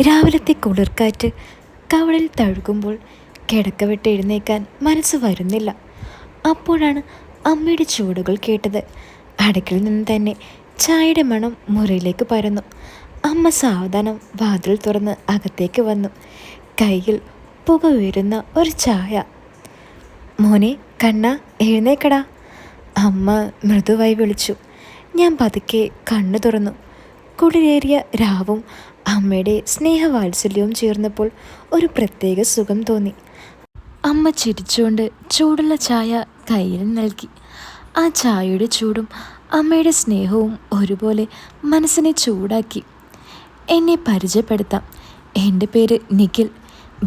രാവിലത്തെ കുളിർക്കാറ്റ് കവളിൽ തഴുകുമ്പോൾ കിടക്ക വിട്ട് എഴുന്നേക്കാൻ മനസ്സ് വരുന്നില്ല. അപ്പോഴാണ് അമ്മയുടെ ചുവടുകൾ കേട്ടത്. അടുക്കളയിൽ നിന്ന് തന്നെ ചായയുടെ മണം മുറിയിലേക്ക് പരന്നു. അമ്മ സാവധാനം വാതിൽ തുറന്ന് അകത്തേക്ക് വന്നു. കയ്യിൽ പുക ഉയരുന്ന ഒരു ചായ. മോനെ, കണ്ണ, എഴുന്നേക്കടാ, അമ്മ മൃദുവായി വിളിച്ചു. ഞാൻ പതുക്കെ കണ്ണു തുറന്നു. കുളിരേറിയ രാവും അമ്മയുടെ സ്നേഹവാത്സല്യവും ചേർന്നപ്പോൾ ഒരു പ്രത്യേക സുഖം തോന്നി. അമ്മ ചിരിച്ചുകൊണ്ട് ചൂടുള്ള ചായ കയ്യിൽ നൽകി. ആ ചായയുടെ ചൂടും അമ്മയുടെ സ്നേഹവും ഒരുപോലെ മനസ്സിനെ ചൂടാക്കി. എന്നെ പരിചയപ്പെടുത്താം, എൻ്റെ പേര് നിഖിൽ,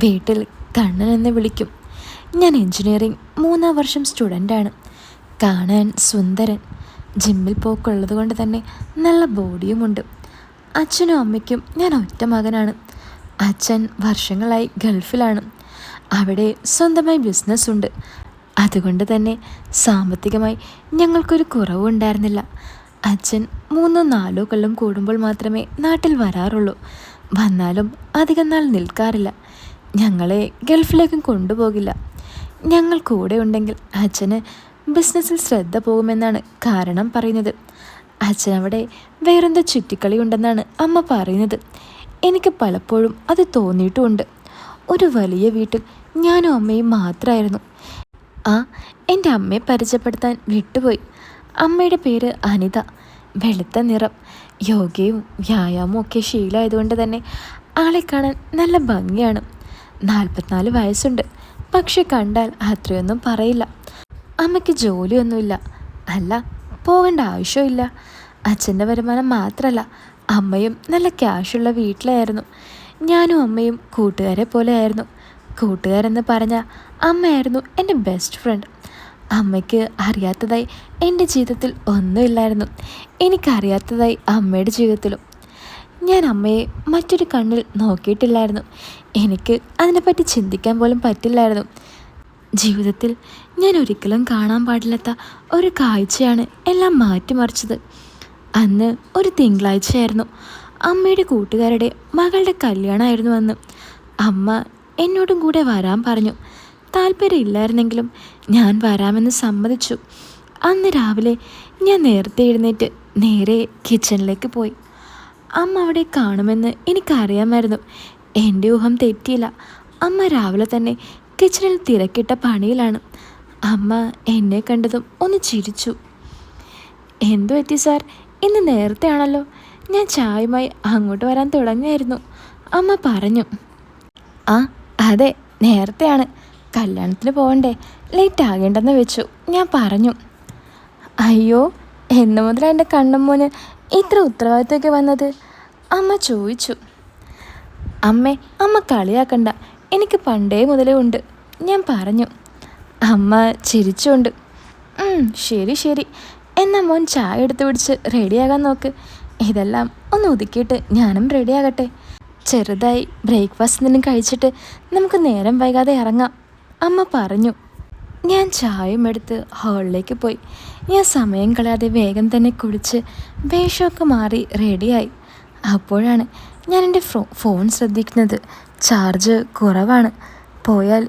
വീട്ടിൽ കണ്ണൻ എന്ന് വിളിക്കും. ഞാൻ എൻജിനീയറിംഗ് 3ാം വർഷം സ്റ്റുഡൻ്റാണ്. കാണാൻ സുന്ദരൻ, ജിമ്മിൽ പോക്കുള്ളത് കൊണ്ട് തന്നെ നല്ല ബോഡിയുമുണ്ട്. അച്ഛനും അമ്മയ്ക്കും ഞാൻ ഒറ്റ മകനാണ്. അച്ഛൻ വർഷങ്ങളായി ഗൾഫിലാണ്. അവിടെ സ്വന്തമായി ബിസിനസ്സുണ്ട്. അതുകൊണ്ട് തന്നെ സാമ്പത്തികമായി ഞങ്ങൾക്കൊരു കുറവും ഉണ്ടായിരുന്നില്ല. അച്ഛൻ 3-4 കൊല്ലം കൂടുമ്പോൾ മാത്രമേ നാട്ടിൽ വരാറുള്ളൂ. വന്നാലും അധികം നാൾ നിൽക്കാറില്ല. ഞങ്ങളെ ഗൾഫിലേക്കും കൊണ്ടുപോകില്ല. ഞങ്ങൾ കൂടെ ഉണ്ടെങ്കിൽ അച്ഛന് ബിസിനസ്സിൽ ശ്രദ്ധ പോകുമെന്നാണ് കാരണം പറയുന്നത്. അച്ഛനവിടെ വേറെന്തോ ചുറ്റിക്കളി ഉണ്ടെന്നാണ് അമ്മ പറയുന്നത്. എനിക്ക് പലപ്പോഴും അത് തോന്നിയിട്ടുമുണ്ട്. ഒരു വലിയ വീട്ടിൽ ഞാനും അമ്മയും മാത്രമായിരുന്നു. എൻ്റെ അമ്മയെ പരിചയപ്പെടുത്താൻ വിട്ടുപോയി. അമ്മയുടെ പേര് അനിത. വെളുത്ത നിറം, യോഗയും വ്യായാമവും ഒക്കെ ശീലമായതുകൊണ്ട് തന്നെ ആളെ കാണാൻ നല്ല ഭംഗിയാണ്. 44 വയസ്സുണ്ട്. പക്ഷെ കണ്ടാൽ അത്രയൊന്നും പറയില്ല. അമ്മയ്ക്ക് ജോലിയൊന്നുമില്ല. അല്ല, പോകേണ്ട ആവശ്യമില്ല. അച്ഛൻ്റെ വരുമാനം മാത്രമല്ല, അമ്മയും നല്ല ക്യാഷുള്ള വീട്ടിലായിരുന്നു. ഞാനും അമ്മയും കൂട്ടുകാരെ പോലെ ആയിരുന്നു. കൂട്ടുകാരെന്ന് പറഞ്ഞാൽ അമ്മയായിരുന്നു എൻ്റെ ബെസ്റ്റ് ഫ്രണ്ട്. അമ്മയ്ക്ക് അറിയാത്തതായി എൻ്റെ ജീവിതത്തിൽ ഒന്നുമില്ലായിരുന്നു. എനിക്കറിയാത്തതായി അമ്മയുടെ ജീവിതത്തിലും. ഞാൻ അമ്മയെ മറ്റൊരു കണ്ണിൽ നോക്കിയിട്ടില്ലായിരുന്നു. എനിക്ക് അതിനെപ്പറ്റി ചിന്തിക്കാൻ പോലും പറ്റില്ലായിരുന്നു. ജീവിതത്തിൽ ഞാൻ ഒരിക്കലും കാണാൻ പാടില്ലാത്ത ഒരു കാഴ്ചയാണ് എല്ലാം മാറ്റിമറിച്ചത്. അന്ന് ഒരു തിങ്കളാഴ്ചയായിരുന്നു. അമ്മയുടെ കൂട്ടുകാരുടെ മകളുടെ കല്യാണമായിരുന്നു അന്ന്. അമ്മ എന്നോടും കൂടെ വരാൻ പറഞ്ഞു. താല്പര്യമില്ലായിരുന്നെങ്കിലും ഞാൻ വരാമെന്ന് സമ്മതിച്ചു. അന്ന് രാവിലെ ഞാൻ നേരത്തെ എഴുന്നേറ്റ് നേരെ കിച്ചണിലേക്ക് പോയി. അമ്മ അവിടെ കാണുമെന്ന് എനിക്കറിയാമായിരുന്നു. എൻ്റെ ഊഹം തെറ്റിയില്ല. അമ്മ രാവിലെ തന്നെ കിച്ചണിൽ തിരക്കിട്ട പണിയിലാണ്. അമ്മ എന്നെ കണ്ടതും ഒന്ന് ചിരിച്ചു. എന്തു പറ്റി സാർ, ഇന്ന് നേരത്തെ ആണല്ലോ? ഞാൻ ചായയുമായി അങ്ങോട്ട് വരാൻ തുടങ്ങിയായിരുന്നു, അമ്മ പറഞ്ഞു. അതെ, നേരത്തെയാണ്. കല്യാണത്തിന് പോകണ്ടേ, ലേറ്റ് ആകേണ്ടെന്ന് വെച്ചു, ഞാൻ പറഞ്ഞു. അയ്യോ, എന്ന് മുതലാണ് എൻ്റെ കണ്ണും മോന് ഇത്ര ഉത്തരവാദിത്തമൊക്കെ വന്നത്? അമ്മ ചോദിച്ചു. അമ്മ കളിയാക്കണ്ട, എനിക്ക് പണ്ടേ മുതലേ ഉണ്ട്, ഞാൻ പറഞ്ഞു. അമ്മ ചിരിച്ചുകൊണ്ട് ശരി ശരി, എന്നാൽ മോൻ ചായ എടുത്ത് പിടിച്ച് റെഡിയാകാൻ നോക്ക്. ഇതെല്ലാം ഒന്ന് ഒതുക്കിയിട്ട് ഞാനും റെഡിയാകട്ടെ. ചെറുതായി ബ്രേക്ക്ഫാസ്റ്റ് എന്തെങ്കിലും കഴിച്ചിട്ട് നമുക്ക് നേരം വൈകാതെ ഇറങ്ങാം, അമ്മ പറഞ്ഞു. ഞാൻ ചായയും എടുത്ത് ഹാളിലേക്ക് പോയി. ഞാൻ സമയം കളയാതെ വേഗം തന്നെ കുളിച്ച് വേഷമൊക്കെ മാറി റെഡിയായി. അപ്പോഴാണ് ഞാൻ എൻ്റെ ഫോൺ ശ്രദ്ധിക്കുന്നത്. ചാർജ് കുറവാണ്. പോയാൽ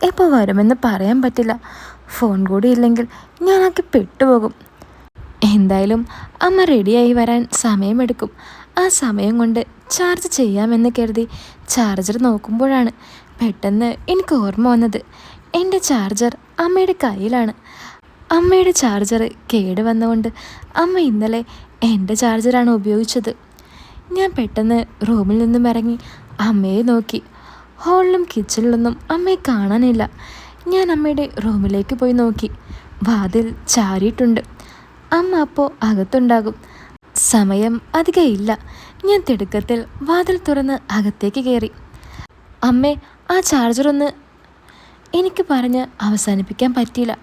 എപ്പോൾ വരുമെന്ന് പറയാൻ പറ്റില്ല. ഫോൺ കൂടി ഇല്ലെങ്കിൽ ഞാനൊക്കെ പെട്ടുപോകും. എന്തായാലും അമ്മ റെഡിയായി വരാൻ സമയമെടുക്കും. ആ സമയം കൊണ്ട് ചാർജ് ചെയ്യാമെന്ന് കരുതി ചാർജർ നോക്കുമ്പോഴാണ് പെട്ടെന്ന് എനിക്ക് ഓർമ്മ വന്നത്. എൻ്റെ ചാർജർ അമ്മയുടെ കയ്യിലാണ്. അമ്മയുടെ ചാർജർ കേട് വന്നുകൊണ്ട് അമ്മ ഇന്നലെ എൻ്റെ ചാർജറാണ് ഉപയോഗിച്ചത്. ഞാൻ പെട്ടെന്ന് റൂമിൽ നിന്നും ഇറങ്ങി അമ്മയെ നോക്കി. ഹാളിലും കിച്ചണിലൊന്നും അമ്മയെ കാണാനില്ല. ഞാൻ അമ്മയുടെ റൂമിലേക്ക് പോയി നോക്കി. വാതിൽ ചാരിയിട്ടുണ്ട്. അമ്മ അപ്പോൾ അകത്തുണ്ടാകും. സമയം അധികം ഇല്ല. ഞാൻ തിടുക്കത്തിൽ വാതിൽ തുറന്ന് അകത്തേക്ക് കയറി. അമ്മേ, ആ ചാർജറൊന്ന്... എനിക്ക് പറഞ്ഞ് അവസാനിപ്പിക്കാൻ പറ്റിയില്ല.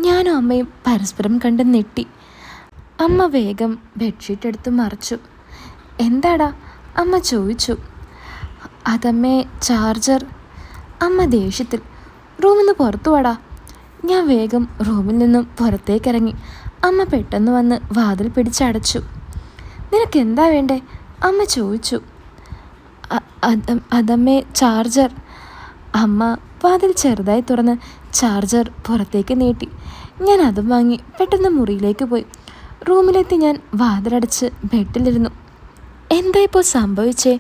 ഞാനും അമ്മയും പരസ്പരം കണ്ട് ഞെട്ടി. അമ്മ വേഗം ബെഡ്ഷീറ്റ് എടുത്ത് മറച്ചു. എന്താടാ, അമ്മ ചോദിച്ചു. അതമ്മേ, ചാർജർ. അമ്മ ദേഷ്യത്തിൽ. റൂമിൽ നിന്ന് പുറത്തു വാടാ. ഞാൻ വേഗം റൂമിൽ നിന്നും പുറത്തേക്കിറങ്ങി. അമ്മ പെട്ടെന്ന് വന്ന് വാതിൽ പിടിച്ചടച്ചു. നിനക്കെന്താ വേണ്ടേ, അമ്മ ചോദിച്ചു. അതമ്മേ ചാർജർ. അമ്മ വാതിൽ ചെറുതായി തുറന്ന് ചാർജർ പുറത്തേക്ക് നീട്ടി. ഞാൻ അതും വാങ്ങി പെട്ടെന്ന് മുറിയിലേക്ക് പോയി. റൂമിലെത്തി ഞാൻ വാതിലടച്ച് ബെഡിലിരുന്നു. എന്താ ഇപ്പോൾ സംഭവിച്ചേ?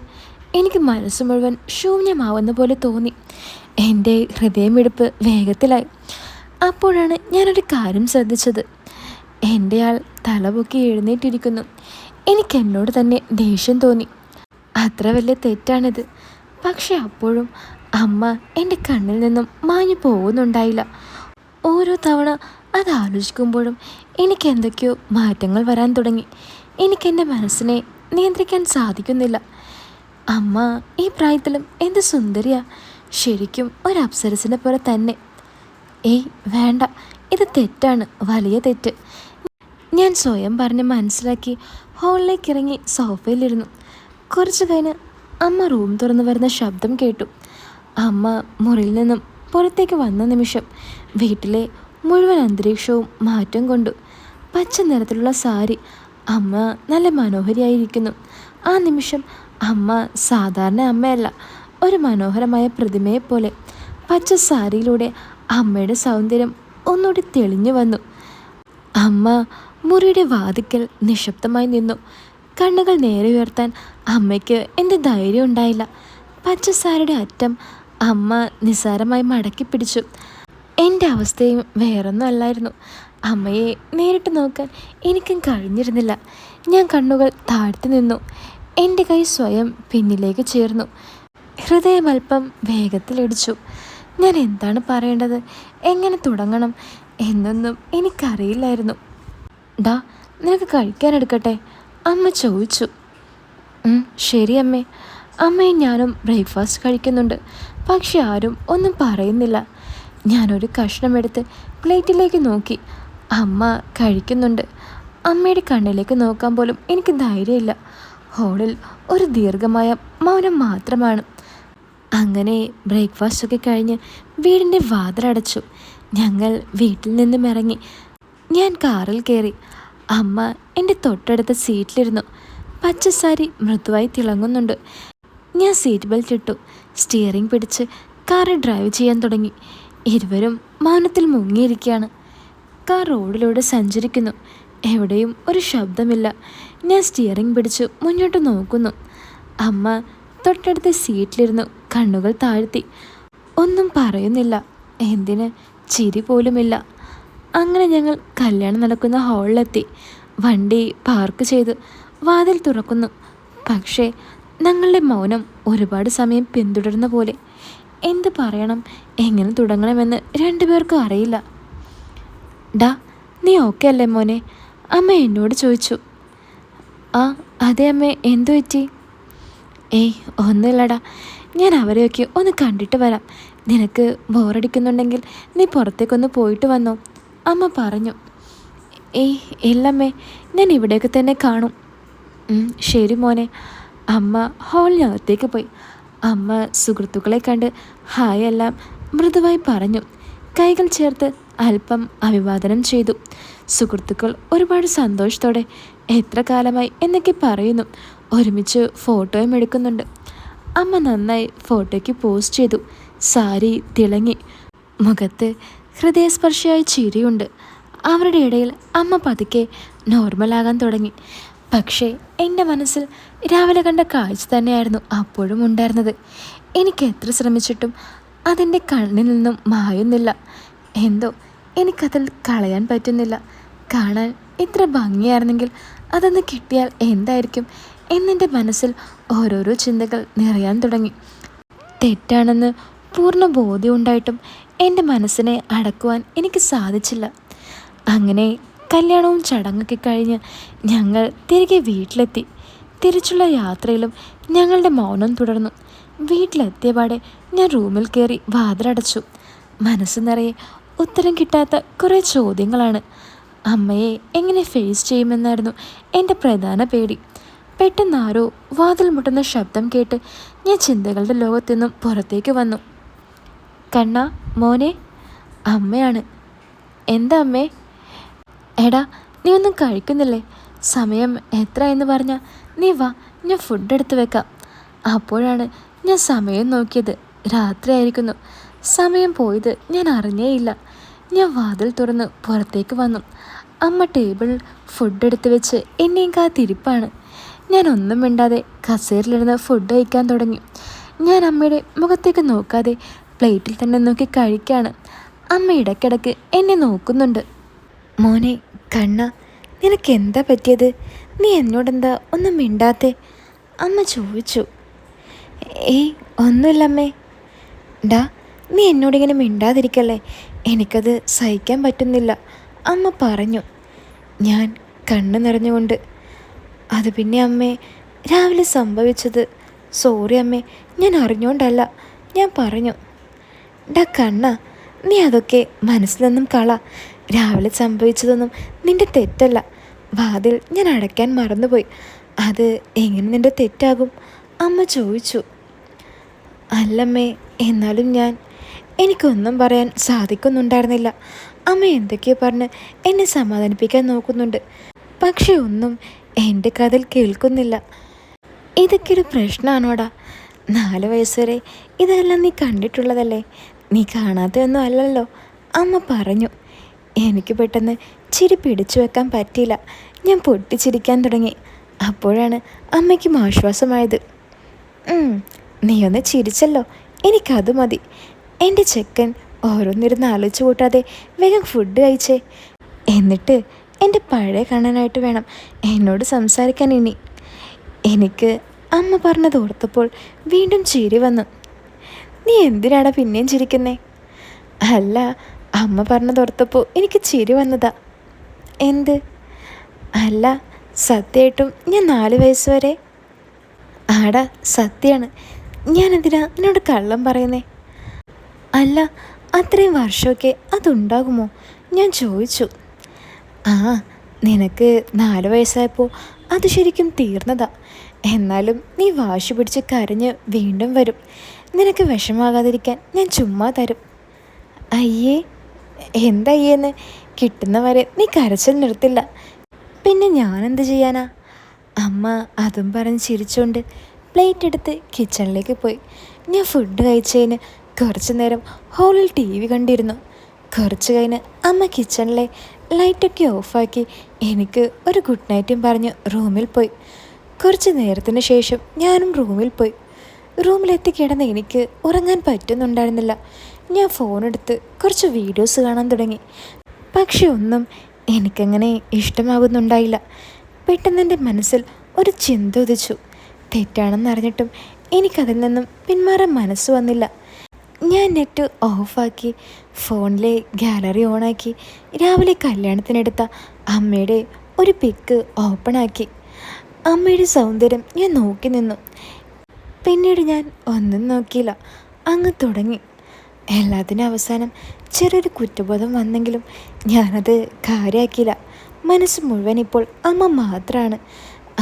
എനിക്ക് മനസ്സ് മുഴുവൻ ശൂന്യമാവുന്ന പോലെ തോന്നി. എൻ്റെ ഹൃദയമിടിപ്പ് വേഗത്തിലായി. അപ്പോഴാണ് ഞാനൊരു കാര്യം ശ്രദ്ധിച്ചത്. എൻ്റെ ആൾ തലപൊക്കി എഴുന്നേറ്റിരിക്കുന്നു. എനിക്കെന്നോട് തന്നെ ദേഷ്യം തോന്നി. അത്ര വലിയ തെറ്റാണിത്. പക്ഷെ അപ്പോഴും അമ്മ എൻ്റെ കണ്ണിൽ നിന്നും മാഞ്ഞു പോകുന്നുണ്ടായില്ല. ഓരോ തവണ അത് ആലോചിക്കുമ്പോഴും എനിക്ക് എന്തൊക്കെയോ മാറ്റങ്ങൾ വരാൻ തുടങ്ങി. എനിക്കെൻ്റെ മനസ്സിനെ നിയന്ത്രിക്കാൻ സാധിക്കുന്നില്ല. അമ്മ ഈ പ്രായത്തിലും എന്ത് സുന്ദരിയാ! ശരിക്കും ഒരു അപ്സരസിനെ പോലെ തന്നെ. ഏയ് വേണ്ട, ഇത് തെറ്റാണ്, വലിയ തെറ്റ്. ഞാൻ സ്വയം പറഞ്ഞ് മനസ്സിലാക്കി ഹാളിലേക്ക് ഇറങ്ങി സോഫയിലിരുന്നു. കുറച്ച് കഴിഞ്ഞ് അമ്മ റൂം തുറന്നു വരുന്ന ശബ്ദം കേട്ടു. അമ്മ മുറിയിൽ നിന്നും പുറത്തേക്ക് വന്ന നിമിഷം വീട്ടിലെ മുഴുവൻ അന്തരീക്ഷവും മാറ്റം കൊണ്ടു. പച്ച നിറത്തിലുള്ള സാരി. അമ്മ നല്ല മനോഹരിയായിരിക്കുന്നു. ആ നിമിഷം അമ്മ സാധാരണ അമ്മയല്ല, ഒരു മനോഹരമായ പ്രതിമയെപ്പോലെ. പച്ച സാരിയിലൂടെ അമ്മയുടെ സൗന്ദര്യം ഒന്നുകൂടി തെളിഞ്ഞു വന്നു. അമ്മ മുറിയുടെ വാതിക്കൽ നിശബ്ദമായി നിന്നു. കണ്ണുകൾ നേരെ ഉയർത്താൻ അമ്മയ്ക്ക് എന്ത് ധൈര്യം ഉണ്ടായില്ല. പച്ചസാരിയുടെ അറ്റം അമ്മ നിസ്സാരമായി മടക്കി പിടിച്ചു. എൻ്റെ അവസ്ഥയും വേറൊന്നും അല്ലായിരുന്നു. അമ്മയെ നേരിട്ട് നോക്കാൻ എനിക്കും കഴിഞ്ഞിരുന്നില്ല. ഞാൻ കണ്ണുകൾ താഴ്ത്തി നിന്നു. എൻ്റെ കൈ സ്വയം പിന്നിലേക്ക് ചേർന്നു. ഹൃദയം അല്പം വേഗത്തിലിടിച്ചു. ഞാൻ എന്താണ് പറയേണ്ടത്, എങ്ങനെ തുടങ്ങണം എന്നൊന്നും എനിക്കറിയില്ലായിരുന്നു. ഡാ, നിനക്ക് കഴിക്കാൻ എടുക്കട്ടെ? അമ്മ ചോദിച്ചു. ശരി അമ്മേ. അമ്മയും ഞാനും ബ്രേക്ക്ഫാസ്റ്റ് കഴിക്കുന്നുണ്ട്. പക്ഷെ ആരും ഒന്നും പറയുന്നില്ല. ഞാനൊരു കഷ്ണം എടുത്ത് പ്ലേറ്റിലേക്ക് നോക്കി. അമ്മ കഴിക്കുന്നുണ്ട്. അമ്മയുടെ കണ്ണിലേക്ക് നോക്കാൻ പോലും എനിക്ക് ധൈര്യമില്ല. ഹോളിൽ ഒരു ദീർഘമായ മൗനം മാത്രമാണ്. അങ്ങനെ ബ്രേക്ക്ഫാസ്റ്റൊക്കെ കഴിഞ്ഞ് വീടിൻ്റെ വാതിലടച്ചു. ഞങ്ങൾ വീട്ടിൽ നിന്നും ഇറങ്ങി. ഞാൻ കാറിൽ കയറി. അമ്മ എൻ്റെ തൊട്ടടുത്ത സീറ്റിലിരുന്നു. പച്ചസാരി മൃദുവായി തിളങ്ങുന്നുണ്ട്. ഞാൻ സീറ്റ് ബെൽറ്റ് ഇട്ടു. സ്റ്റിയറിംഗ് പിടിച്ച് കാറ് ഡ്രൈവ് ചെയ്യാൻ തുടങ്ങി. ഇരുവരും മൗനത്തിൽ മുങ്ങിയിരിക്കുകയാണ്. കാർ റോഡിലൂടെ സഞ്ചരിക്കുന്നു. എവിടെയും ഒരു ശബ്ദമില്ല. ഞാൻ സ്റ്റിയറിംഗ് പിടിച്ച് മുന്നോട്ട് നോക്കുന്നു. അമ്മ തൊട്ടടുത്ത സീറ്റിലിരുന്നു കണ്ണുകൾ താഴ്ത്തി. ഒന്നും പറയുന്നില്ല. എന്തിന്, ചിരി പോലുമില്ല. അങ്ങനെ ഞങ്ങൾ കല്യാണം നടക്കുന്ന ഹാളിലെത്തി. വണ്ടി പാർക്ക് ചെയ്ത് വാതിൽ തുറക്കുന്നു. പക്ഷേ ഞങ്ങളുടെ മൗനം ഒരുപാട് സമയം പിന്തുടരുന്ന പോലെ. എന്ത് പറയണം, എങ്ങനെ തുടങ്ങണമെന്ന് രണ്ടുപേർക്കും അറിയില്ല. ഡാ, നീ ഓക്കെ അല്ലേ മോനെ? അമ്മ എന്നോട് ചോദിച്ചു. ആ അതെ അമ്മേ, എന്തു പറ്റി? ഏയ് ഒന്നുമില്ലടാ, ഞാൻ അവരെയൊക്കെ ഒന്ന് കണ്ടിട്ട് വരാം. നിനക്ക് ബോറടിക്കുന്നുണ്ടെങ്കിൽ നീ പുറത്തേക്കൊന്ന് പോയിട്ട് വന്നോ, അമ്മ പറഞ്ഞു. ഏയ് ഇല്ലമ്മേ, ഞാൻ ഇവിടെയൊക്കെ തന്നെ കാണും. ശരി മോനെ. അമ്മ ഹാളിനകത്തേക്ക് പോയി. അമ്മ സുഹൃത്തുക്കളെ കണ്ട് ഹായ് എല്ലാം മൃദുവായി പറഞ്ഞു. കൈകൾ ചേർത്ത് അല്പം അഭിവാദനം ചെയ്തു. സുഹൃത്തുക്കൾ ഒരുപാട് സന്തോഷത്തോടെ എത്ര കാലമായി എന്നൊക്കെ പറയുന്നു. ഒരുമിച്ച് ഫോട്ടോയും എടുക്കുന്നുണ്ട്. അമ്മ നന്നായി ഫോട്ടോയ്ക്ക് പോസ്റ്റ് ചെയ്തു. സാരി തിളങ്ങി. മുഖത്ത് ഹൃദയസ്പർശിയായ ചിരിയുണ്ട്. അവരുടെ ഇടയിൽ അമ്മ പതുക്കെ നോർമലാകാൻ തുടങ്ങി. പക്ഷേ എൻ്റെ മനസ്സിൽ രാവിലെ കണ്ട കാഴ്ച തന്നെയായിരുന്നു അപ്പോഴും ഉണ്ടായിരുന്നത്. എനിക്ക് എത്ര ശ്രമിച്ചിട്ടും അതെൻ്റെ കണ്ണിൽ നിന്നും മായുന്നില്ല. എന്തോ എനിക്കതിൽ കളയാൻ പറ്റുന്നില്ല. കാണാൻ ഇത്ര ഭംഗിയായിരുന്നെങ്കിൽ അതൊന്ന് കിട്ടിയാൽ എന്തായിരിക്കും എന്നെൻ്റെ മനസ്സിൽ ഓരോരോ ചിന്തകൾ നിറയാൻ തുടങ്ങി. തെറ്റാണെന്ന് പൂർണ്ണ ബോധ്യം ഉണ്ടായിട്ടും എൻ്റെ മനസ്സിനെ അടക്കുവാൻ എനിക്ക് സാധിച്ചില്ല. അങ്ങനെ കല്യാണവും ചടങ്ങൊക്കെ കഴിഞ്ഞ് ഞങ്ങൾ തിരികെ വീട്ടിലെത്തി. തിരിച്ചുള്ള യാത്രയിലും ഞങ്ങളുടെ മൗനം തുടർന്നു. വീട്ടിലെത്തിയപാടെ ഞാൻ റൂമിൽ കയറി വാതിലടച്ചു. മനസ്സ് നിറയെ ഉത്തരം കിട്ടാത്ത കുറേ ചോദ്യങ്ങളാണ്. അമ്മയെ എങ്ങനെ ഫേസ് ചെയ്യുമെന്നായിരുന്നു എൻ്റെ പ്രധാന പേടി. പെട്ടെന്ന് ആരോ വാതിൽ മുട്ടുന്ന ശബ്ദം കേട്ട് ഞാൻ ചിന്തകളുടെ ലോകത്തു നിന്നും പുറത്തേക്ക് വന്നു. കണ്ണാ മോനെ. അമ്മയാണ്. എന്താ അമ്മേ? എടാ, നീ ഒന്നും കഴിക്കുന്നില്ലേ? സമയം എത്ര എന്ന് പറഞ്ഞാൽ നീ വാ, ഞാൻ ഫുഡ് എടുത്ത് വെക്കാം. അപ്പോഴാണ് ഞാൻ സമയം നോക്കിയത്. രാത്രിയായിരിക്കുന്നു. സമയം പോയത് ഞാൻ അറിഞ്ഞേയില്ല. ഞാൻ വാതിൽ തുറന്ന് പുറത്തേക്ക് വന്നു. അമ്മ ടേബിളിൽ ഫുഡ് എടുത്ത് വെച്ച് എന്നെയും കാത്തിരിപ്പാണ്. ഞാൻ ഒന്നും മിണ്ടാതെ കസേരയിലിരുന്ന് ഫുഡ് കഴിക്കാൻ തുടങ്ങി. ഞാൻ അമ്മയുടെ മുഖത്തേക്ക് നോക്കാതെ പ്ലേറ്റിൽ തന്നെ നോക്കി കഴിക്കാണ്. അമ്മ ഇടയ്ക്കിടയ്ക്ക് എന്നെ നോക്കുന്നുണ്ട്. മോനെ കണ്ണ, നിനക്ക് എന്താ പറ്റിയത്? നീ എന്നോടെന്താ ഒന്നും മിണ്ടാത്തെ? അമ്മ ചോദിച്ചു. ഏയ് ഒന്നുമില്ലമ്മേ. ഡാ, നീ എന്നോടിങ്ങനെ മിണ്ടാതിരിക്കല്ലേ, എനിക്കത് സഹിക്കാൻ പറ്റുന്നില്ല, അമ്മ പറഞ്ഞു. ഞാൻ കണ്ണു നിറഞ്ഞുകൊണ്ട്, അത് പിന്നെ അമ്മേ, രാവിലെ സംഭവിച്ചത്. സോറി അമ്മേ, ഞാൻ അറിഞ്ഞോണ്ടല്ല, ഞാൻ പറഞ്ഞു. ഡാ കണ്ണ, നീ അതൊക്കെ മനസ്സിൽ നിന്നും കള. രാവിലെ സംഭവിച്ചതൊന്നും നിന്റെ തെറ്റല്ല. വാതിൽ ഞാൻ അടയ്ക്കാൻ മറന്നുപോയി. അത് എങ്ങനെ നിന്റെ തെറ്റാകും? അമ്മ ചോദിച്ചു. അല്ലമ്മേ, എന്നാലും എനിക്കൊന്നും പറയാൻ സാധിക്കുന്നുണ്ടായിരുന്നില്ല. അമ്മ എന്തൊക്കെയോ പറഞ്ഞ് എന്നെ സമാധാനിപ്പിക്കാൻ നോക്കുന്നുണ്ട്. പക്ഷെ ഒന്നും എൻ്റെ കഥയിൽ കേൾക്കുന്നില്ല. ഇതൊക്കെ ഒരു പ്രശ്നമാണോടാ? 4 വയസ്സുവരെ ഇതെല്ലാം നീ കണ്ടിട്ടുള്ളതല്ലേ, നീ കാണാത്തതൊന്നും അല്ലല്ലോ, അമ്മ പറഞ്ഞു. എനിക്ക് പെട്ടെന്ന് ചിരി പിടിച്ചു വെക്കാൻ പറ്റിയില്ല. ഞാൻ പൊട്ടിച്ചിരിക്കാൻ തുടങ്ങി. അപ്പോഴാണ് അമ്മയ്ക്കും ആശ്വാസമായത്. നീ ഒന്ന് ചിരിച്ചല്ലോ, എനിക്കത് മതി. എൻ്റെ ചെക്കൻ ഓരോന്നിരുന്ന് ആലോചിച്ച് കൂട്ടാതെ വേഗം ഫുഡ് കഴിച്ചേ. എന്നിട്ട് എൻ്റെ പഴയ കണ്ണനായിട്ട് വേണം എന്നോട് സംസാരിക്കാൻ ഇനി. എനിക്ക് അമ്മ പറഞ്ഞത് ഓർത്തപ്പോൾ വീണ്ടും ചിരി വന്നു. നീ എന്തിനാണ് പിന്നെയും ചിരിക്കുന്നേ? അല്ല, അമ്മ പറഞ്ഞത് ഓർത്തപ്പോൾ എനിക്ക് ചിരി വന്നതാ. എന്ത്? അല്ല, സത്യമായിട്ടും ഞാൻ 4 വയസ്സ് വരെ? ആടാ, സത്യമാണ്. ഞാനെന്തിനാ എന്നോട് കള്ളം പറയുന്നേ? അല്ല, അത്രയും വർഷമൊക്കെ അതുണ്ടാകുമോ? ഞാൻ ചോദിച്ചു. ആ, നിനക്ക് 4 വയസ്സായപ്പോൾ അത് ശരിക്കും തീർന്നതാ. എന്നാലും നീ വാശി പിടിച്ച് കരഞ്ഞ് വീണ്ടും വരും. നിനക്ക് വിഷമാകാതിരിക്കാൻ ഞാൻ ചുമ്മാ തരും. അയ്യേ, എന്തയ്യേന്ന്? കിട്ടുന്നവരെ നീ കരച്ചിൽ നിർത്തില്ല, പിന്നെ ഞാനെന്ത് ചെയ്യാനാ? അമ്മ അതും പറഞ്ഞ് ചിരിച്ചുകൊണ്ട് പ്ലേറ്റ് എടുത്ത് കിച്ചണിലേക്ക് പോയി. ഞാൻ ഫുഡ് കഴിച്ചതിന് കുറച്ച് നേരം ഹോളിൽ TV കണ്ടിരുന്നു. കുറച്ച് കഴിഞ്ഞ് അമ്മ കിച്ചണിലെ ലൈറ്റൊക്കെ ഓഫാക്കി എനിക്ക് ഒരു ഗുഡ് നൈറ്റും പറഞ്ഞ് റൂമിൽ പോയി. കുറച്ച് നേരത്തിന് ശേഷം ഞാനും റൂമിൽ പോയി. റൂമിലെത്തി കിടന്ന് എനിക്ക് ഉറങ്ങാൻ പറ്റുന്നുണ്ടായിരുന്നില്ല. ഞാൻ ഫോണെടുത്ത് കുറച്ച് വീഡിയോസ് കാണാൻ തുടങ്ങി. പക്ഷെ ഒന്നും എനിക്കങ്ങനെ ഇഷ്ടമാകുന്നുണ്ടായില്ല. പെട്ടെന്ന് എൻ്റെ മനസ്സിൽ ഒരു ചിന്ത ഉദിച്ചു. തെറ്റാണെന്നറിഞ്ഞിട്ടും എനിക്കതിൽ നിന്നും പിന്മാറാൻ മനസ്സ് വന്നില്ല. ഞാൻ നെറ്റ് ഓഫാക്കി ഫോണിലെ ഗാലറി ഓണാക്കി രാവിലെ കല്യാണത്തിനെടുത്ത അമ്മയുടെ ഒരു പിക്ക് ഓപ്പണാക്കി. അമ്മയുടെ സൗന്ദര്യം ഞാൻ നോക്കി നിന്നു. പിന്നീട് ഞാൻ ഒന്നും നോക്കിയില്ല, അങ്ങ് തുടങ്ങി. എല്ലാത്തിനും അവസാനം ചെറിയൊരു കുറ്റബോധം വന്നെങ്കിലും ഞാനത് കാര്യമാക്കിയില്ല. മനസ്സ് മുഴുവൻ ഇപ്പോൾ അമ്മ മാത്രമാണ്.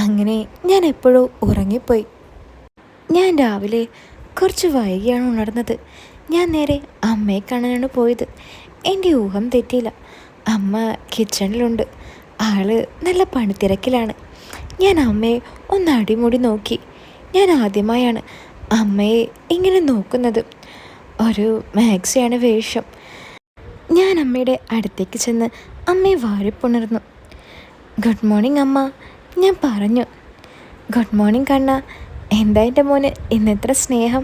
അങ്ങനെ ഞാൻ എപ്പോഴോ ഉറങ്ങിപ്പോയി. ഞാൻ രാവിലെ കുറച്ച് വൈകിയാണ് ഉണർന്നത്. ഞാൻ നേരെ അമ്മയെ കാണാനാണ് പോയത്. എൻ്റെ ഊഹം തെറ്റിയില്ല. അമ്മ കിച്ചണിലുണ്ട്. ആള് നല്ല പണിത്തിരക്കിലാണ്. ഞാൻ അമ്മയെ ഒന്ന് അടിമുടി നോക്കി. ഞാൻ ആദ്യമായാണ് അമ്മയെ ഇങ്ങനെ നോക്കുന്നത്. ഒരു മാക്സിയാണ് വേഷം. ഞാൻ അമ്മയുടെ അടുത്തേക്ക് ചെന്ന് അമ്മയെ വാരിപ്പുണർന്നു. ഗുഡ് മോർണിംഗ് അമ്മ, ഞാൻ പറഞ്ഞു. ഗുഡ് മോർണിംഗ് കണ്ണ, എന്താ എൻ്റെ മോന് ഇന്നെത്ര സ്നേഹം?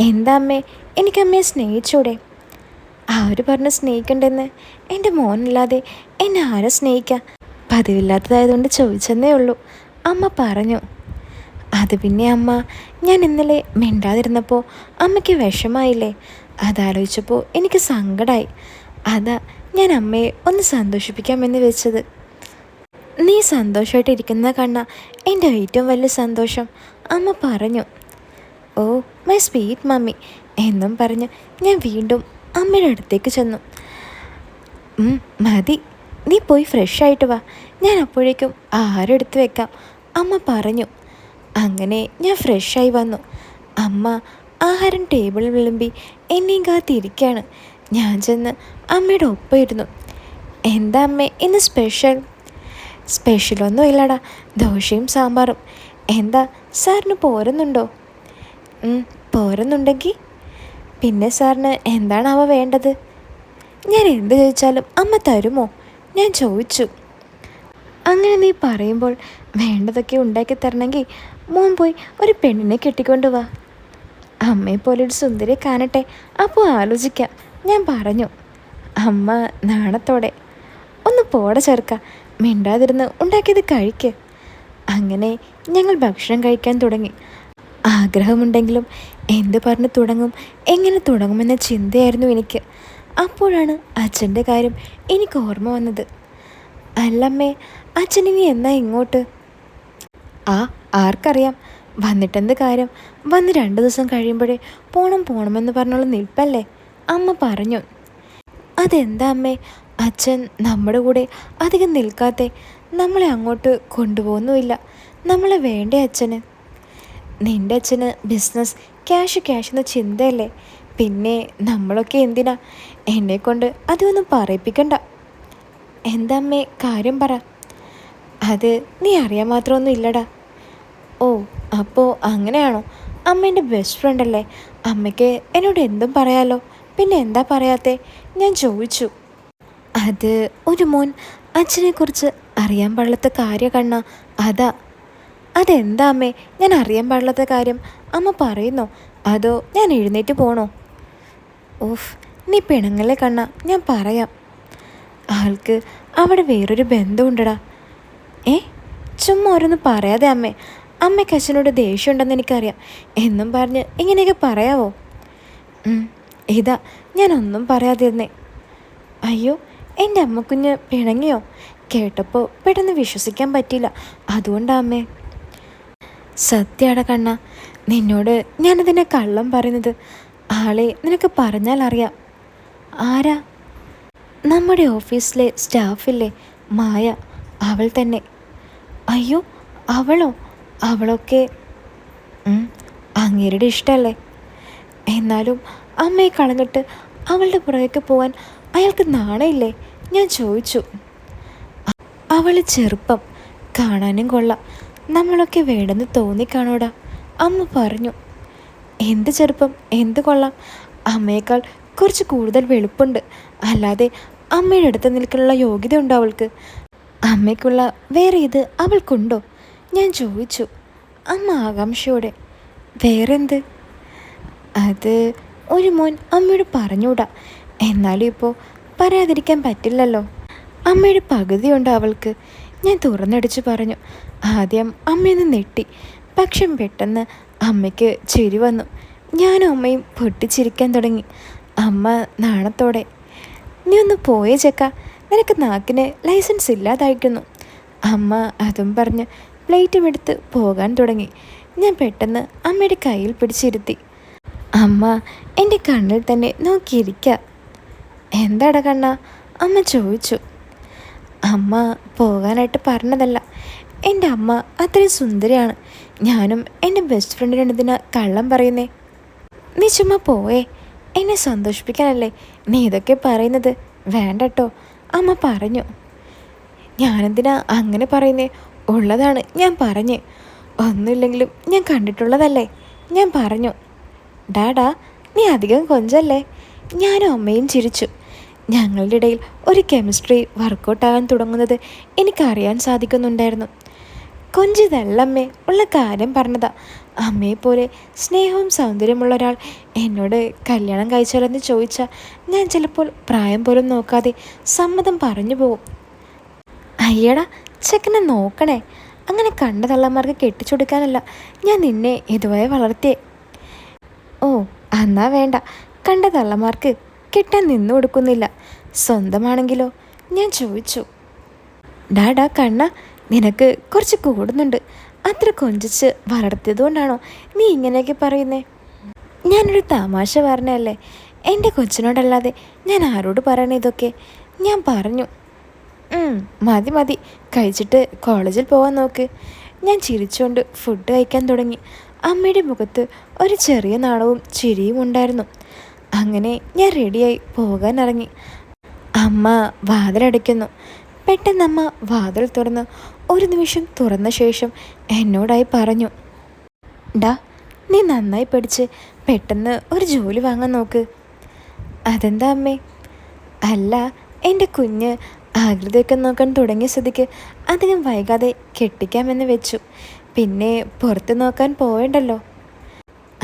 എന്താ അമ്മേ, എനിക്ക് അമ്മയെ സ്നേഹിച്ചൂടെ? ആര് പറഞ്ഞ് സ്നേഹിക്കണ്ടെന്ന്? എൻ്റെ മോനല്ലാതെ എന്നെ ആരെ സ്നേഹിക്കാം? പതിവില്ലാത്തതായതുകൊണ്ട് ചോദിച്ചെന്നേ ഉള്ളൂ, അമ്മ പറഞ്ഞു. അത് പിന്നെ അമ്മ, ഞാൻ ഇന്നലെ മിണ്ടാതിരുന്നപ്പോൾ അമ്മയ്ക്ക് വിഷമായില്ലേ? അതാലോചിച്ചപ്പോൾ എനിക്ക് സങ്കടമായി. അതാ ഞാൻ അമ്മയെ ഒന്ന് സന്തോഷിപ്പിക്കാമെന്ന് വെച്ചത്. നീ സന്തോഷമായിട്ടിരിക്കുന്ന കണ്ണ എൻ്റെ ഏറ്റവും വലിയ സന്തോഷം, അമ്മ പറഞ്ഞു. ഓ മൈ സ്വീറ്റ് മമ്മി എന്നും പറഞ്ഞ് ഞാൻ വീണ്ടും അമ്മയുടെ അടുത്തേക്ക് ചെന്നു. മതി, നീ പോയി ഫ്രഷ് ആയിട്ട് വാ, ഞാൻ അപ്പോഴേക്കും ആഹാരം എടുത്ത് വെക്കാം, അമ്മ പറഞ്ഞു. അങ്ങനെ ഞാൻ ഫ്രഷായി വന്നു. അമ്മ ആഹാരം ടേബിളിൽ വിളമ്പി എന്നെയും കാത്തിരിക്കുകയാണ്. ഞാൻ ചെന്ന് അമ്മയുടെ ഒപ്പം ഇരുന്നു. എന്താ അമ്മേ ഇന്ന് സ്പെഷ്യലൊന്നും ഇല്ലടാ, ദോശയും സാമ്പാറും. എന്താ സാറിന് പോരുന്നുണ്ടോ? പോരുന്നുണ്ടെങ്കിൽ പിന്നെ സാറിന് എന്താണാവ വേണ്ടത്? ഞാൻ എന്ത് ചോദിച്ചാലും അമ്മ തരുമോ? ഞാൻ ചോദിച്ചു. അങ്ങനെ നീ പറയുമ്പോൾ വേണ്ടതൊക്കെ ഉണ്ടാക്കി തരണമെങ്കിൽ മോൻ പോയി ഒരു പെണ്ണിനെ കെട്ടിക്കൊണ്ട് വാ. അമ്മയെപ്പോലെ ഒരു സുന്ദരിയെ കാണട്ടെ, അപ്പോൾ ആലോചിക്കാം, ഞാൻ പറഞ്ഞു. അമ്മ നാണത്തോടെ. ഒന്ന് പോടെ ചെറുക്ക, മിണ്ടാതിരുന്ന് ഉണ്ടാക്കിയത് കഴിക്ക്. അങ്ങനെ ഞങ്ങൾ ഭക്ഷണം കഴിക്കാൻ തുടങ്ങി. ആഗ്രഹമുണ്ടെങ്കിലും എന്ത് പറഞ്ഞു തുടങ്ങും, എങ്ങനെ തുടങ്ങുമെന്ന ചിന്തയായിരുന്നു എനിക്ക്. അപ്പോഴാണ് അച്ഛൻ്റെ കാര്യം എനിക്ക് ഓർമ്മ വന്നത്. അല്ലമ്മേ, അച്ഛൻ ഇനി എന്നാ ഇങ്ങോട്ട്? ആർക്കറിയാം, വന്നിട്ടെന്ത് കാര്യം? വന്ന് 2 ദിവസം കഴിയുമ്പോഴേ പോണമെന്ന് പറഞ്ഞുള്ള നിൽപ്പല്ലേ, അമ്മ പറഞ്ഞു. അതെന്താ അമ്മേ, അച്ഛൻ നമ്മുടെ കൂടെ അധികം നിൽക്കാതെ? നമ്മളെ അങ്ങോട്ട് കൊണ്ടുപോകുന്നുമില്ല. നമ്മളെ വേണ്ടേ അച്ഛന്? നിൻ്റെ അച്ഛന് ബിസിനസ്, ക്യാഷ് എന്ന ചിന്തയല്ലേ. പിന്നെ നമ്മളൊക്കെ എന്തിനാ? എന്നെക്കൊണ്ട് അതൊന്നും പറയിപ്പിക്കണ്ട. എന്താ അമ്മേ, കാര്യം പറ. അത് നീ അറിയാൻ മാത്രമൊന്നും ഇല്ലടാ. ഓ, അപ്പോൾ അങ്ങനെയാണോ? അമ്മേൻ്റെ ബെസ്റ്റ് ഫ്രണ്ടല്ലേ, അമ്മയ്ക്ക് എന്നോട് എന്തും പറയാലോ. പിന്നെ എന്താ പറയാത്തെ? ഞാൻ ചോദിച്ചു. അത് ഒരു മോൻ അച്ഛനെക്കുറിച്ച് അറിയാൻ പാടില്ലാത്ത കാര്യം കണ്ണ, അതാ. അതെന്താ അമ്മേ, ഞാൻ അറിയാൻ പാടില്ലാത്ത കാര്യം? അമ്മ പറയുന്നോ അതോ ഞാൻ എഴുന്നേറ്റ് പോണോ? ഓഫ്, നീ പിണങ്ങല്ലേ കണ്ണ, ഞാൻ പറയാം. ആൾക്ക് അവിടെ വേറൊരു ബന്ധമുണ്ടടാ. ചുമ്മാ ഓരോന്ന് പറയാതെ അമ്മേ. അമ്മയ്ക്ക് അച്ഛനോട് ദേഷ്യമുണ്ടെന്ന് എനിക്കറിയാം, എന്നും പറഞ്ഞ് ഇങ്ങനെയൊക്കെ പറയാവോ? ഇതാ ഞാനൊന്നും പറയാതിരുന്നേ. അയ്യോ, എൻ്റെ അമ്മക്കുഞ്ഞ് പിണങ്ങിയോ? കേട്ടപ്പോൾ പെട്ടെന്ന് വിശ്വസിക്കാൻ പറ്റിയില്ല, അതുകൊണ്ടാ അമ്മേ. സത്യമാട കണ്ണ, നിന്നോട് ഞാനതിനെ കള്ളം പറയുന്നത്. ആളെ നിനക്ക് പറഞ്ഞാൽ അറിയാം. ആരാ? നമ്മുടെ ഓഫീസിലെ സ്റ്റാഫില്ലേ, മായ, അവൾ തന്നെ. അയ്യോ, അവളോ? അവളൊക്കെ അങ്ങേരുടെ ഇഷ്ടമല്ലേ. എന്നാലും അമ്മയെ കളഞ്ഞിട്ട് അവളുടെ പുറകേക്ക് പോകാൻ അയാൾക്ക് നാണയില്ലേ? ഞാൻ ചോദിച്ചു. അവൾ ചെറുപ്പം, കാണാനും കൊള്ളാം, നമ്മളൊക്കെ വേണ്ടെന്ന് തോന്നിക്കാണോടാ, അമ്മ പറഞ്ഞു. എന്ത് ചെറുപ്പം, എന്ത് കൊള്ളാം? അമ്മയേക്കാൾ കുറച്ച് കൂടുതൽ വെളുപ്പുണ്ട്, അല്ലാതെ അമ്മയുടെ അടുത്ത് നിൽക്കാനുള്ള യോഗ്യത ഉണ്ടോ അവൾക്ക്? അമ്മയ്ക്കുള്ള വേറെ ഇത് അവൾക്കുണ്ടോ? ഞാൻ ചോദിച്ചു. അമ്മ ആകാംക്ഷയോടെ. വേറെന്ത്? അത് ഒരു മോൻ അമ്മയോട് പറഞ്ഞൂടാ, എന്നാലും ഇപ്പോൾ പറയാതിരിക്കാൻ പറ്റില്ലല്ലോ. അമ്മയുടെ പകുതിയുണ്ട് അവൾക്ക്, ഞാൻ തുറന്നടിച്ച് പറഞ്ഞു. ആദ്യം അമ്മയൊന്ന് നെട്ടി, പക്ഷെ പെട്ടെന്ന് അമ്മയ്ക്ക് ചിരി വന്നു. ഞാനും അമ്മയും പൊട്ടിച്ചിരിക്കാൻ തുടങ്ങി. അമ്മ നാണത്തോടെ. നീ ഒന്ന് പോയേ ചെക്ക, നിനക്ക് നാക്കിന് ലൈസൻസ് ഇല്ലാതായിരുന്നു. അമ്മ അതും പറഞ്ഞ് പ്ലേറ്റും എടുത്ത് പോകാൻ തുടങ്ങി. ഞാൻ പെട്ടെന്ന് അമ്മയുടെ കയ്യിൽ പിടിച്ചിരുത്തി. അമ്മ എൻ്റെ കണ്ണിൽ തന്നെ നോക്കിയിരിക്കുക. എന്താടാ കണ്ണ? അമ്മ ചോദിച്ചു. അമ്മ പോകാനായിട്ട് പറഞ്ഞതല്ല, എൻ്റെ അമ്മ അത്രയും സുന്ദരിയാണ്. ഞാനും എൻ്റെ ബെസ്റ്റ് ഫ്രണ്ടിനാണ് ഇതിനാ കള്ളം പറയുന്നേ. നീ ചുമ്മാ പോയേ, എന്നെ സന്തോഷിപ്പിക്കാനല്ലേ നീ ഇതൊക്കെ പറയുന്നത്. വേണ്ടട്ടോ, അമ്മ പറഞ്ഞു. ഞാനെന്തിനാ അങ്ങനെ പറയുന്നേ? ഉള്ളതാണ് ഞാൻ പറഞ്ഞേ. ഒന്നുമില്ലെങ്കിലും ഞാൻ കണ്ടിട്ടുള്ളതല്ലേ, ഞാൻ പറഞ്ഞു. ഡാഡാ, നീ അധികം കൊഞ്ചല്ലേ. ഞാനും അമ്മയും ചിരിച്ചു. ഞങ്ങളുടെ ഇടയിൽ ഒരു കെമിസ്ട്രി വർക്കൗട്ടാകാൻ തുടങ്ങുന്നത് എനിക്കറിയാൻ സാധിക്കുന്നുണ്ടായിരുന്നു. കൊഞ്ചിതല്ലമ്മേ, ഉള്ള കാര്യം പറഞ്ഞതാ. അമ്മയെപ്പോലെ സ്നേഹവും സൗന്ദര്യമുള്ള ഒരാൾ എന്നോട് കല്യാണം കഴിച്ചാലെന്ന് ചോദിച്ചാൽ ഞാൻ ചിലപ്പോൾ പ്രായം പോലും നോക്കാതെ സമ്മതം പറഞ്ഞു പോകും. അയ്യടാ, ചെക്കനെ നോക്കണേ. അങ്ങനെ കണ്ട തള്ളന്മാർക്ക് കെട്ടിച്ചൊടുക്കാനല്ല ഞാൻ നിന്നെ ഇതുവരെ വളർത്തിയേ. ഓ, എന്നാ വേണ്ട, കണ്ട തള്ളമാർക്ക് കെട്ടാൻ നിന്നു കൊടുക്കുന്നില്ല. സ്വന്തമാണെങ്കിലോ? ഞാൻ ചോദിച്ചു. ഡാഡാ കണ്ണ, നിനക്ക് കുറച്ച് കൂടുന്നുണ്ട്. അത്ര കൊഞ്ചിച്ച് വളർത്തിയതുകൊണ്ടാണോ നീ ഇങ്ങനെയൊക്കെ പറയുന്നേ? ഞാനൊരു തമാശ പറഞ്ഞല്ലേ, എൻ്റെ കൊച്ചിനോടല്ലാതെ ഞാൻ ആരോട് പറയണേ ഇതൊക്കെ? ഞാൻ പറഞ്ഞു. മതി, കഴിച്ചിട്ട് കോളേജിൽ പോകാൻ നോക്ക്. ഞാൻ ചിരിച്ചുകൊണ്ട് ഫുഡ് കഴിക്കാൻ തുടങ്ങി. അമ്മയുടെ മുഖത്ത് ഒരു ചെറിയ നാണവും ചിരിയും ഉണ്ടായിരുന്നു. അങ്ങനെ ഞാൻ റെഡിയായി പോകാനിറങ്ങി. അമ്മ വാതിലടയ്ക്കുന്നു. പെട്ടെന്ന് അമ്മ വാതിൽ തുറന്ന് ഒരു നിമിഷം തുറന്ന ശേഷം എന്നോടായി പറഞ്ഞു. ഡാ, നീ നന്നായി പഠിച്ച് പെട്ടെന്ന് ഒരു ജോലി വാങ്ങാൻ നോക്ക്. അതെന്താ അമ്മേ? അല്ല, എൻ്റെ കുഞ്ഞ് ആകൃതിയൊക്കെ നോക്കാൻ തുടങ്ങിയ സ്ഥിതിക്ക് അധികം വൈകാതെ കെട്ടിക്കാമെന്ന് വെച്ചു. പിന്നെ പുറത്ത് നോക്കാൻ പോവേണ്ടല്ലോ.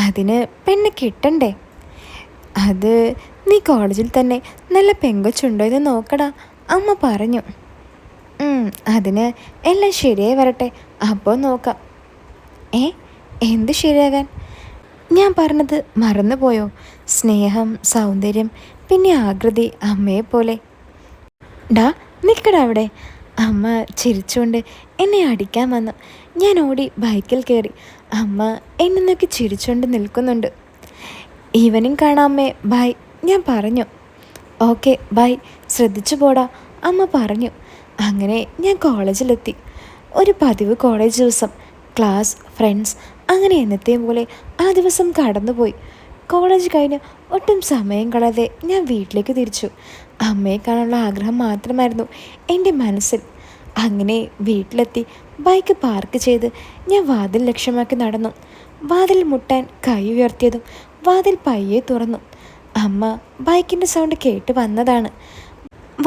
അതിന് പെണ്ണ് കിട്ടണ്ടേ? അത് നീ കോളേജിൽ തന്നെ നല്ല പെങ്കൊച്ചുണ്ടോ എന്ന് നോക്കടാ, അമ്മ പറഞ്ഞു. അതിന് എല്ലാം ശരിയായി വരട്ടെ, അപ്പോൾ നോക്കാം. ഏ, എന്ത് ശരിയാകാൻ? ഞാൻ പറഞ്ഞത് മറന്നുപോയോ? സ്നേഹം, സൗന്ദര്യം, പിന്നെ ആകൃതി അമ്മയെപ്പോലെ. ഡാ, നിൽക്കടാ അവിടെ. അമ്മ ചിരിച്ചുകൊണ്ട് എന്നെ അടിക്കാൻ വന്നു. ഞാൻ ഓടി ബൈക്കിൽ കയറി. അമ്മ എന്നെ നോക്കി ചിരിച്ചുകൊണ്ട് നിൽക്കുന്നുണ്ട്. ഈവനിങ് കാണാമേ, ബൈ, ഞാൻ പറഞ്ഞു. ഓക്കെ ബൈ, ശ്രദ്ധിച്ചു പോടാ, അമ്മ പറഞ്ഞു. അങ്ങനെ ഞാൻ കോളേജിലെത്തി. ഒരു പതിവ് കോളേജ് ദിവസം. ക്ലാസ്, ഫ്രണ്ട്സ്, അങ്ങനെ എന്നത്തെയും പോലെ ആ ദിവസം കടന്നുപോയി. കോളേജ് കഴിഞ്ഞ് ഒട്ടും സമയം കളയാതെ ഞാൻ വീട്ടിലേക്ക് തിരിച്ചു. അമ്മയെ കാണാനുള്ള ആഗ്രഹം മാത്രമായിരുന്നു എൻ്റെ മനസ്സിൽ. അങ്ങനെ വീട്ടിലെത്തി ബൈക്ക് പാർക്ക് ചെയ്ത് ഞാൻ വാതിൽ ലക്ഷ്യമാക്കി നടന്നു. വാതിൽ മുട്ടാൻ കൈ ഉയർത്തിയതും വാതിൽ പയ്യെ തുറന്നു. അമ്മ ബൈക്കിൻ്റെ സൗണ്ട് കേട്ട് വന്നതാണ്.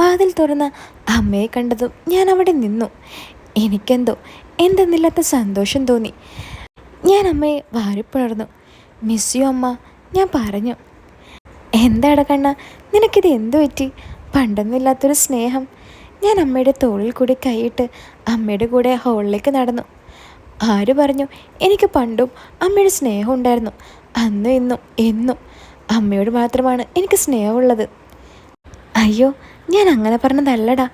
വാതിൽ തുറന്ന അമ്മയെ കണ്ടതും ഞാൻ അവിടെ നിന്നു. എനിക്കെന്തോ എന്തെന്നില്ലാത്ത സന്തോഷം തോന്നി. ഞാൻ അമ്മയെ വാരിപ്പുണർന്നു. മിസ് യു അമ്മ, ഞാൻ പറഞ്ഞു. എന്താടാ കണ്ണ, നിനക്കിത് എന്തു പറ്റി? പണ്ടൊന്നുമില്ലാത്തൊരു സ്നേഹം. ഞാൻ അമ്മയുടെ തോളിൽ കൂടി കൈയിട്ട് അമ്മയുടെ കൂടെ ഹോളിലേക്ക് നടന്നു. ആര് പറഞ്ഞു എനിക്ക് പണ്ടും അമ്മയുടെ സ്നേഹം ഉണ്ടായിരുന്നു? അന്നും ഇന്നും എന്നും അമ്മയോട് മാത്രമാണ് എനിക്ക് സ്നേഹമുള്ളത്. അയ്യോ, ഞാൻ അങ്ങനെ പറഞ്ഞതല്ലടാ.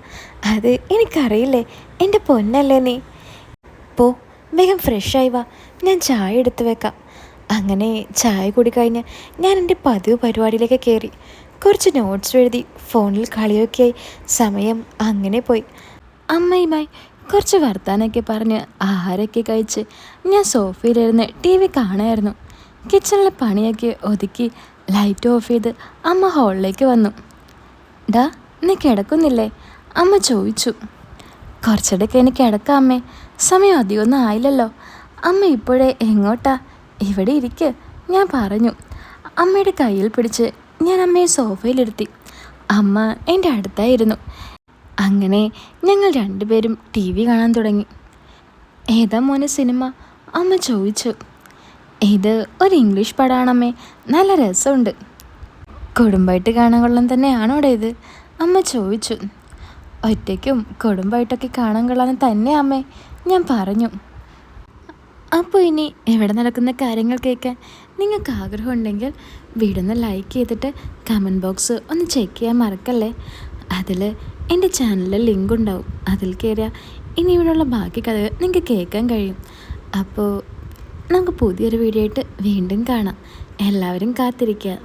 അത് എനിക്കറിയില്ലേ, എൻ്റെ പൊന്നല്ലേ നീ. പോ, വേഗം ഫ്രഷായി വാ, ഞാൻ ചായ എടുത്തു വെക്കാം. അങ്ങനെ ചായ കൂടി കഴിഞ്ഞ് ഞാൻ എൻ്റെ പതിവ് പരിപാടിയിലേക്ക് കയറി. കുറച്ച് നോട്ട്സ് എഴുതി ഫോണിൽ കളിയൊക്കെയായി സമയം അങ്ങനെ പോയി. അമ്മയുമായി കുറച്ച് വർത്താനൊക്കെ പറഞ്ഞ് ആഹാരമൊക്കെ കഴിച്ച് ഞാൻ സോഫയിലിരുന്ന് ടി വി കാണുമായിരുന്നു. കിച്ചണിലെ പണിയൊക്കെ ഒതുക്കി ലൈറ്റ് ഓഫ് ചെയ്ത് അമ്മ ഹാളിലേക്ക് വന്നു. ഡാ, നീ കിടക്കുന്നില്ലേ? അമ്മ ചോദിച്ചു. കുറച്ചിടയ്ക്ക് എനിക്ക് കിടക്കാം അമ്മേ, സമയം അധികമൊന്നും ആയില്ലല്ലോ. അമ്മ ഇപ്പോഴേ എങ്ങോട്ടാ? ഇവിടെ ഇരിക്ക്, ഞാൻ പറഞ്ഞു. അമ്മയുടെ കയ്യിൽ പിടിച്ച് ഞാൻ അമ്മയെ സോഫയിലിരുത്തി. അമ്മ എൻ്റെ അടുത്തായിരുന്നു. അങ്ങനെ ഞങ്ങൾ രണ്ടുപേരും ടി വി കാണാൻ തുടങ്ങി. ഏതാ മോനെ സിനിമ? അമ്മ ചോദിച്ചു. ഇത് ഒരു ഇംഗ്ലീഷ് പടമാണമ്മേ, നല്ല രസമുണ്ട്. കുടുംബമായിട്ട് കാണാൻ കൊള്ളാൻ തന്നെയാണോടെ ഇത്? അമ്മ ചോദിച്ചു. ഒറ്റയ്ക്കും കുടുംബമായിട്ടൊക്കെ കാണാൻ കൊള്ളാൻ തന്നെ അമ്മേ, ഞാൻ പറഞ്ഞു. അപ്പോൾ ഇനി എവിടെ നടക്കുന്ന കാര്യങ്ങൾ കേൾക്കാൻ നിങ്ങൾക്ക് ആഗ്രഹമുണ്ടെങ്കിൽ വീടൊന്ന് ലൈക്ക് ചെയ്തിട്ട് കമൻറ്റ് ബോക്സ് ഒന്ന് ചെക്ക് ചെയ്യാൻ മറക്കല്ലേ. അതിൽ എൻ്റെ ചാനലിൽ ലിങ്ക് ഉണ്ടാവും. അതിൽ കയറിയാൽ ഇനി ഇവിടെയുള്ള ബാക്കി കഥകൾ നിങ്ങൾക്ക് കേൾക്കാൻ കഴിയും. അപ്പോൾ നമുക്ക് പുതിയൊരു വീഡിയോ ആയിട്ട് വീണ്ടും കാണാം. എല്ലാവരും കാത്തിരിക്കുക.